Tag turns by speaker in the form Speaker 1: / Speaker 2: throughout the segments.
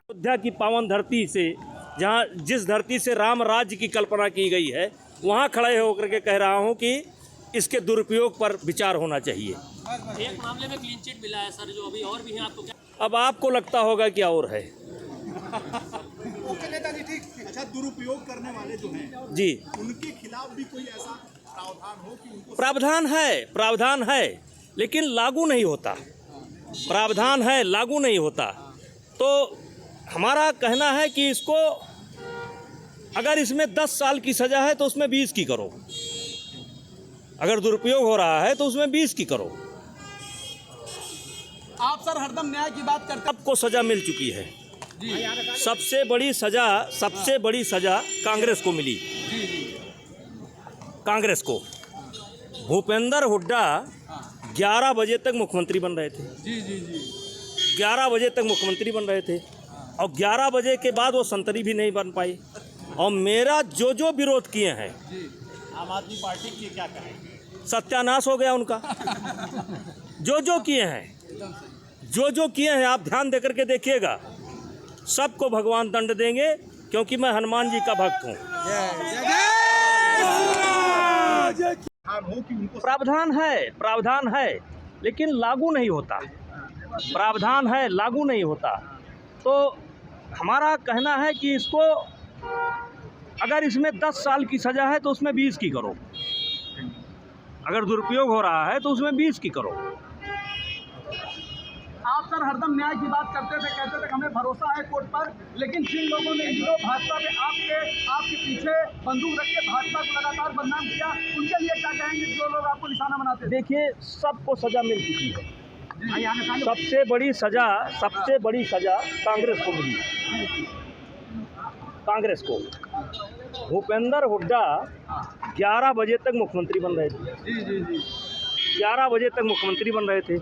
Speaker 1: अयोध्या की पावन धरती से, जहाँ जिस धरती से राम राज्य की कल्पना की गई है, वहाँ खड़े होकर के कह रहा हूँ कि इसके दुरुपयोग पर विचार होना चाहिए।
Speaker 2: एक मामले में क्लीन चिट मिला है सर, जो अभी और भी हैं, आपको क्या?
Speaker 1: अब आपको लगता होगा क्या और है।
Speaker 3: नेताजी ठीक। अच्छा, दुरुपयोग करने वाले जो हैं
Speaker 1: जी,
Speaker 3: उनके खिलाफ भी कोई ऐसा प्रावधान हो कि उनको
Speaker 1: प्रावधान है लेकिन लागू नहीं होता। प्रावधान है, लागू नहीं होता। तो हमारा कहना है कि इसको, अगर इसमें 10 साल की सज़ा है तो उसमें 20 की करो। अगर दुरुपयोग हो रहा है तो उसमें 20 की करो।
Speaker 3: आप सर हरदम न्याय की बात करते हैं।
Speaker 1: सबको सज़ा मिल चुकी है। सबसे बड़ी सज़ा कांग्रेस को मिली। कांग्रेस को भूपेंद्र हुड्डा 11 बजे तक मुख्यमंत्री बन रहे थे। 11 बजे तक मुख्यमंत्री बन रहे थे और 11 बजे के बाद वो संतरी भी नहीं बन पाई। और मेरा जो विरोध किए हैं,
Speaker 3: आम आदमी पार्टी की क्या कहेंगे?
Speaker 1: सत्यानाश हो गया उनका। जो किए हैं आप ध्यान देकर के देखिएगा। सबको भगवान दंड देंगे, क्योंकि मैं हनुमान जी का भक्त हूँ। प्रावधान है लेकिन लागू नहीं होता। प्रावधान है, लागू नहीं होता। तो हमारा कहना है कि इसको, अगर इसमें 10 साल की सज़ा है तो उसमें 20 की करो। अगर दुरुपयोग हो रहा है तो उसमें 20 की करो।
Speaker 3: आप सर हरदम न्याय की बात करते थे, कहते थे हमें भरोसा है कोर्ट पर, लेकिन जिन लोगों ने भाजपा पे आपके पीछे बंदूक रख के भाजपा को लगातार बदनाम किया, उनके लिए क्या कहेंगे जो लोग आपको निशाना बनाते?
Speaker 1: देखिए, सबको सज़ा मिल चुकी है। सबसे बड़ी सज़ा कांग्रेस को मिली। कांग्रेस को भूपेंद्र हुड्डा 11 बजे तक मुख्यमंत्री बन रहे थे। 11 बजे तक मुख्यमंत्री बन रहे थे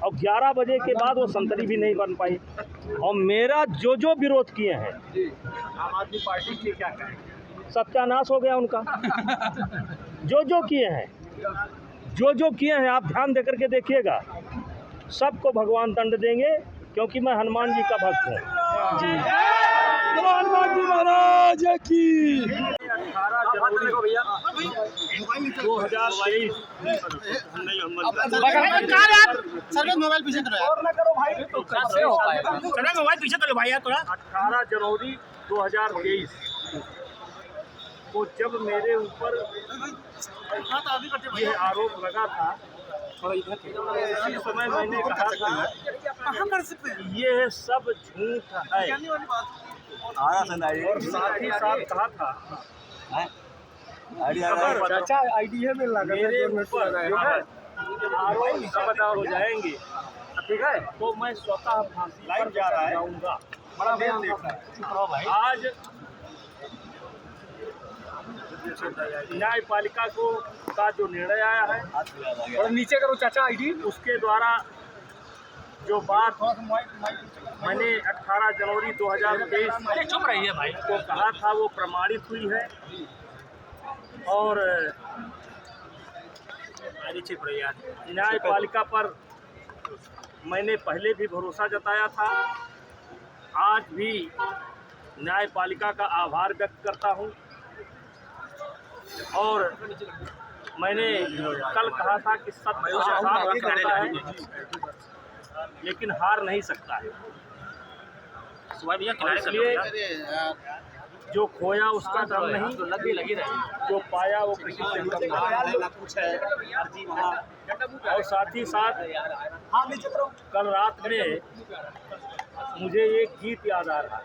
Speaker 1: और 11 बजे के बाद वो संतरी भी नहीं बन पाई। और मेरा जो विरोध किए हैं,
Speaker 3: आम आदमी पार्टी की क्या कहेंगे?
Speaker 1: सत्यानाश हो गया उनका। जो किए हैं आप ध्यान देकर के देखिएगा। सबको भगवान दंड देंगे, क्योंकि मैं हनुमान जी का भक्त हूँ। हनुमान जी महाराज की। 18 जनवरी 2023
Speaker 3: मोबाइल पीछे और ना करो भाई, तो कैसे हो पाएगा? मोबाइल पीछे तो लो भाई यार थोड़ा।
Speaker 1: 18 जनवरी 2023 को जब मेरे ऊपर ये आरोप लगा था, उसी समय मैंने कहा था ये सब झूठ है। और साथ ही साथ कहा था मेरे ऊपर आरोप हो जाएंगे, ठीक है, तो मैं स्वतः फांसी पर जाऊंगा। आज न्यायपालिका का जो निर्णय आया है,
Speaker 3: और नीचे करो चाचा आईडी,
Speaker 1: उसके द्वारा जो बात मैंने 18 जनवरी 2023
Speaker 2: चुप रही है भाई
Speaker 1: को कहा था, वो प्रमाणित हुई है। और न्यायपालिका पर मैंने पहले भी भरोसा जताया था, आज भी न्यायपालिका का आभार व्यक्त करता हूं। और मैंने कल कहा था कि सत्य साथ रहता है, लेकिन हार नहीं सकता है। इसलिए जो खोया उसका गम नहीं, जो पाया वो किसी से कम नहीं। और साथ ही साथ कल रात में मुझे एक गीत याद आ रहा है।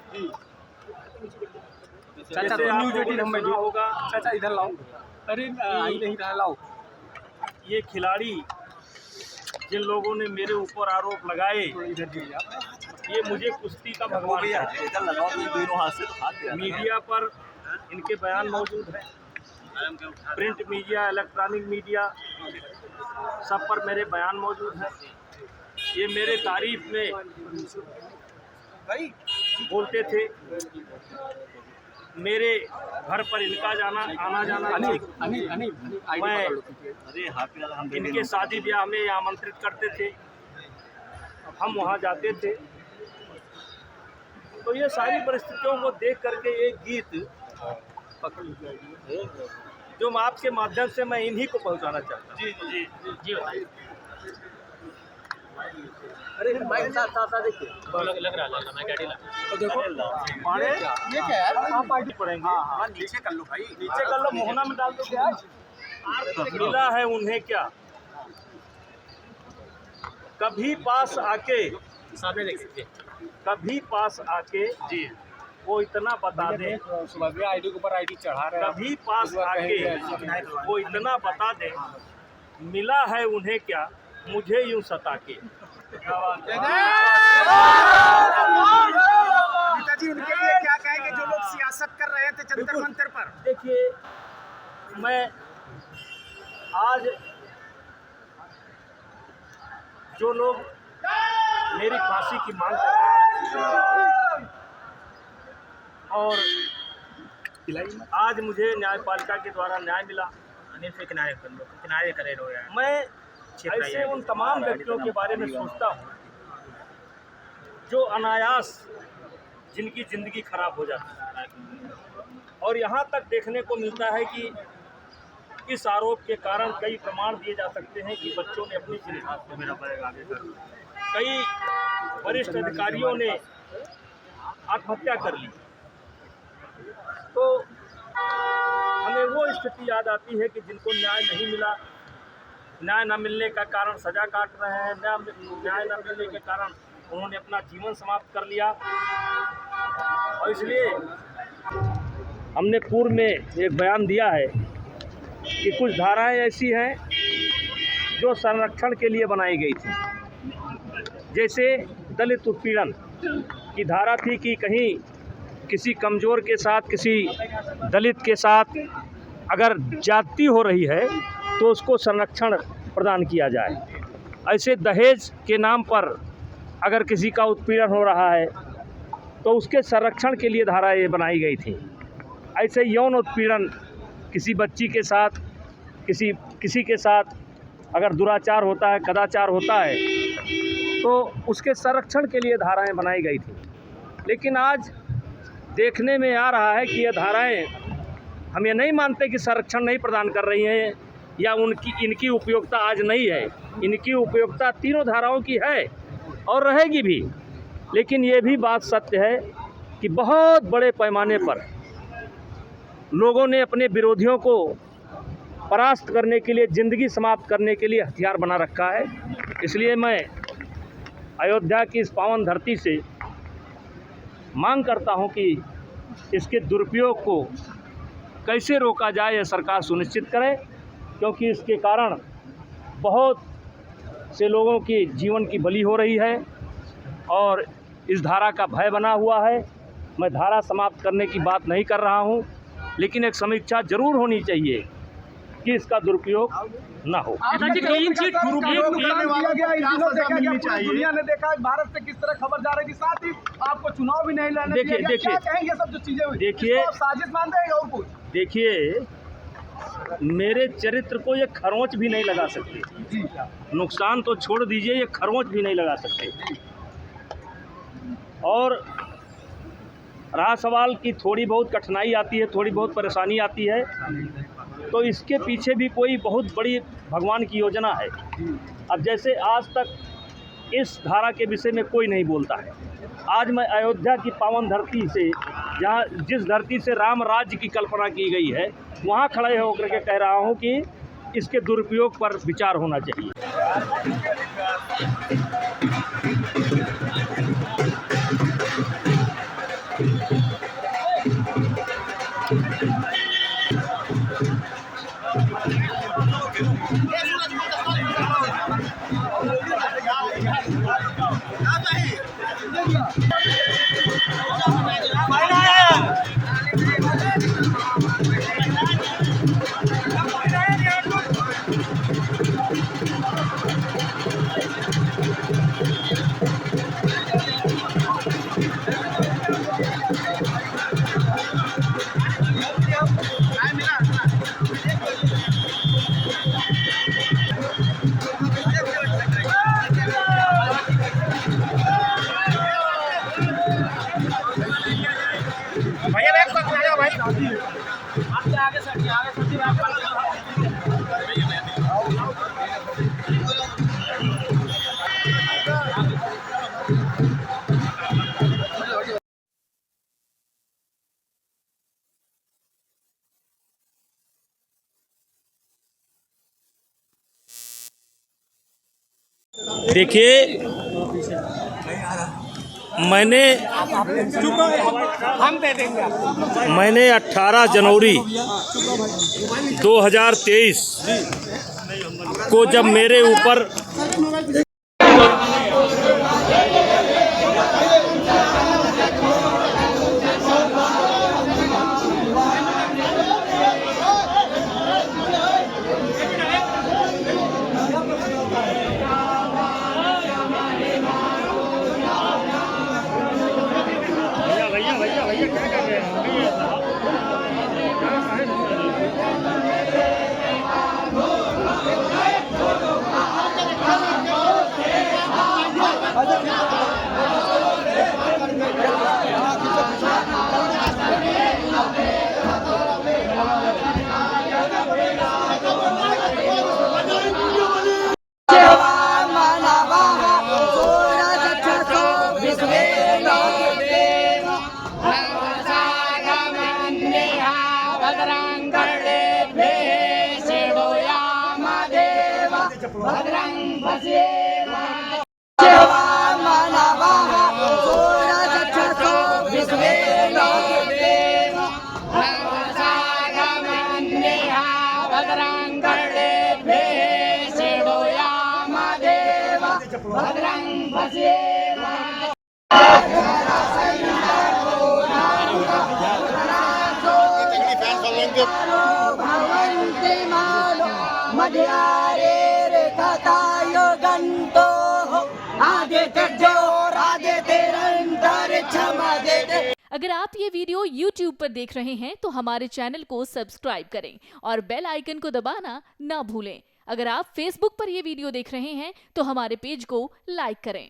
Speaker 1: जैसे आपको सुना होगा,
Speaker 3: चाचा इधर लाओ। अरे नहीं लाओ।
Speaker 1: ये खिलाड़ी जिन लोगों ने मेरे ऊपर आरोप लगाए, ये मुझे कुश्ती का भगवान कहते हैं। मीडिया पर इनके बयान मौजूद हैं, प्रिंट मीडिया, इलेक्ट्रॉनिक मीडिया, सब पर मेरे बयान मौजूद हैं। ये मेरे तारीफ में बोलते थे मेरे घर पर इनका आना जाना मैं इनके शादी ब्याह में आमंत्रित करते थे, हम वहाँ जाते थे। तो ये सारी परिस्थितियों को देख करके एक गीत जो मैं आपके माध्यम से मैं इन्हीं को पहुँचाना चाहता हूँ।
Speaker 2: जी जी जी बताइए।
Speaker 3: अरे भाई साथ देखिए
Speaker 2: लग रहा मैं गाड़ी ला
Speaker 3: देखो ये क्या है आप पार्टी पढ़ेंगे। हाँ नीचे कर लो भाई,
Speaker 1: नीचे कर लो, मोहना में डाल दो। क्या मिला है उन्हें क्या, कभी पास आके
Speaker 2: सामने देख सकते हैं।
Speaker 1: कभी पास आके
Speaker 2: जी
Speaker 1: वो इतना बता दे,
Speaker 3: आईडी के ऊपर आईडी चढ़ा रहे हैं।
Speaker 1: कभी पास आके वो इतना बता दे, मिला है उन्हें क्या मुझे यूं सता के।
Speaker 3: नेताजी उनके लिए क्या कहेंगे जो लोग सियासत कर रहे थे जंतर मंतर पर?
Speaker 1: देखिए, मैं आज जो लोग मेरी फांसी की मांग कर रहे हैं और आज मुझे न्यायपालिका के द्वारा न्याय मिला,
Speaker 2: किनारे करे लो यार।
Speaker 1: मैं ऐसे उन तमाम व्यक्तियों के बारे में सोचता हूँ जो अनायास जिनकी ज़िंदगी खराब हो जाती है। और यहाँ तक देखने को मिलता है कि इस आरोप के कारण कई प्रमाण दिए जा सकते हैं कि बच्चों ने अपनी कई वरिष्ठ अधिकारियों ने आत्महत्या कर ली। तो हमें वो स्थिति याद आती है कि जिनको न्याय नहीं मिला, न्याय न मिलने का कारण सजा काट रहे हैं, न्याय न मिलने के कारण उन्होंने अपना जीवन समाप्त कर लिया। और इसलिए हमने पूर्व में एक बयान दिया है कि कुछ धाराएं ऐसी हैं जो संरक्षण के लिए बनाई गई थी। जैसे दलित उत्पीड़न की धारा थी कि कहीं किसी कमज़ोर के साथ, किसी दलित के साथ अगर ज्यादती हो रही है तो उसको संरक्षण प्रदान किया जाए। ऐसे दहेज के नाम पर अगर किसी का उत्पीड़न हो रहा है तो उसके संरक्षण के लिए धारा ये बनाई गई थी। ऐसे यौन उत्पीड़न, किसी बच्ची के साथ, किसी के साथ अगर दुराचार होता है, कदाचार होता है तो उसके संरक्षण के लिए धाराएं बनाई गई थी। लेकिन आज देखने में आ रहा है कि ये धाराएं, हम ये नहीं मानते कि संरक्षण नहीं प्रदान कर रही हैं या इनकी उपयोगिता आज नहीं है। इनकी उपयोगिता तीनों धाराओं की है और रहेगी भी। लेकिन ये भी बात सत्य है कि बहुत बड़े पैमाने पर लोगों ने अपने विरोधियों को परास्त करने के लिए, ज़िंदगी समाप्त करने के लिए हथियार बना रखा है। इसलिए मैं अयोध्या की इस पावन धरती से मांग करता हूं कि इसके दुरुपयोग को कैसे रोका जाए, यह सरकार सुनिश्चित करे, क्योंकि इसके कारण बहुत से लोगों की जीवन की बलि हो रही है और इस धारा का भय बना हुआ है। मैं धारा समाप्त करने की बात नहीं कर रहा हूं, लेकिन एक समीक्षा जरूर होनी चाहिए कि इसका दुरुपयोग न हो।
Speaker 3: दुनिया ने देखा भारत से किस तरह खबर जा रही थी, साथ ही आपको चुनाव भी नहीं लड़ने दिया गया। क्या कहेंगे सब जो चीजें हुई?
Speaker 1: देखिए,
Speaker 3: साजिश मानते हैं और कुछ?
Speaker 1: देखिए, मेरे चरित्र को ये खरोंच भी नहीं लगा सकते। नुकसान तो छोड़ दीजिए, ये खरोंच भी नहीं लगा सकते। और रहा सवाल कि थोड़ी बहुत कठिनाई आती है, थोड़ी बहुत परेशानी आती है, तो इसके पीछे भी कोई बहुत बड़ी भगवान की योजना है। अब जैसे आज तक इस धारा के विषय में कोई नहीं बोलता है, आज मैं अयोध्या की पावन धरती से, जहाँ जिस धरती से राम राज्य की कल्पना की गई है, वहाँ खड़े होकर के कह रहा हूँ कि इसके दुरुपयोग पर विचार होना चाहिए। देखिए, मैंने 18 जनवरी 2023 को जब मेरे ऊपर भैया क्या कर रहे
Speaker 4: अगर आप ये वीडियो YouTube पर देख रहे हैं तो हमारे चैनल को सब्सक्राइब करें और बेल आइकन को दबाना ना भूलें। अगर आप Facebook पर ये वीडियो देख रहे हैं तो हमारे पेज को लाइक करें।